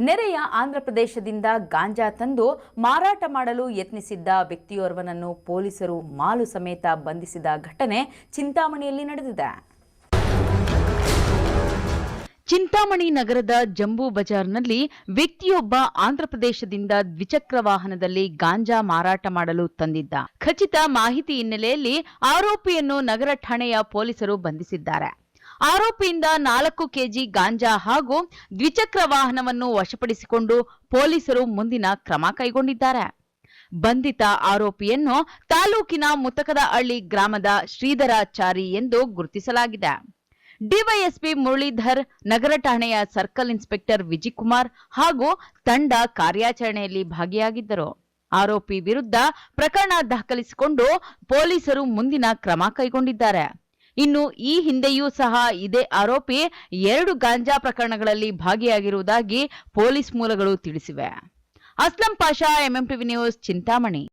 ನೆರೆಯ ಆಂಧ್ರಪ್ರದೇಶದಿಂದ ಗಾಂಜಾ ತಂದು ಮಾರಾಟ ಮಾಡಲು ಯತ್ನಿಸಿದ್ದ ವ್ಯಕ್ತಿಯೋರ್ವನನ್ನು ಪೊಲೀಸರು ಮಾಲು ಸಮೇತ ಬಂಧಿಸಿದ ಘಟನೆ ಚಿಂತಾಮಣಿಯಲ್ಲಿ ನಡೆದಿದೆ. ಚಿಂತಾಮಣಿ ನಗರದ ಜಂಬೂ ಬಜಾರ್ನಲ್ಲಿ ವ್ಯಕ್ತಿಯೊಬ್ಬ ಆಂಧ್ರಪ್ರದೇಶದಿಂದ ದ್ವಿಚಕ್ರ ವಾಹನದಲ್ಲಿ ಗಾಂಜಾ ಮಾರಾಟ ಮಾಡಲು ತಂದಿದ್ದ ಖಚಿತ ಮಾಹಿತಿ ಹಿನ್ನೆಲೆಯಲ್ಲಿ ಆರೋಪಿಯನ್ನು ನಗರ ಠಾಣೆಯ ಪೊಲೀಸರು ಬಂಧಿಸಿದ್ದಾರೆ. ಆರೋಪಿಯಿಂದ 4 ಕೆಜಿ ಗಾಂಜಾ ಹಾಗೂ ದ್ವಿಚಕ್ರ ವಾಹನವನ್ನು ವಶಪಡಿಸಿಕೊಂಡು ಪೊಲೀಸರು ಮುಂದಿನ ಕ್ರಮ ಕೈಗೊಂಡಿದ್ದಾರೆ. ಬಂಧಿತ ಆರೋಪಿಯನ್ನು ತಾಲೂಕಿನ ಮುತಕದಹಳ್ಳಿ ಗ್ರಾಮದ ಶ್ರೀಧರಾಚಾರಿ ಎಂದು ಗುರುತಿಸಲಾಗಿದೆ. ಡಿವೈಎಸ್ಪಿ ಮುರಳೀಧರ್, ನಗರ ಠಾಣೆಯ ಸರ್ಕಲ್ ಇನ್ಸ್ಪೆಕ್ಟರ್ ವಿಜಯಕುಮಾರ್ ಹಾಗೂ ತಂಡ ಕಾರ್ಯಾಚರಣೆಯಲ್ಲಿ ಭಾಗಿಯಾಗಿದ್ದರು. ಆರೋಪಿ ವಿರುದ್ಧ ಪ್ರಕರಣ ದಾಖಲಿಸಿಕೊಂಡು ಪೊಲೀಸರು ಮುಂದಿನ ಕ್ರಮ ಕೈಗೊಂಡಿದ್ದಾರೆ. ಇನ್ನು ಈ ಹಿಂದೆಯೂ ಸಹ ಇದೇ ಆರೋಪಿ 2 ಗಾಂಜಾ ಪ್ರಕರಣಗಳಲ್ಲಿ ಭಾಗಿಯಾಗಿರುವುದಾಗಿ ಪೊಲೀಸ್ ಮೂಲಗಳು ತಿಳಿಸಿವೆ. Aslam Pasha, MMTV news, Chintamani.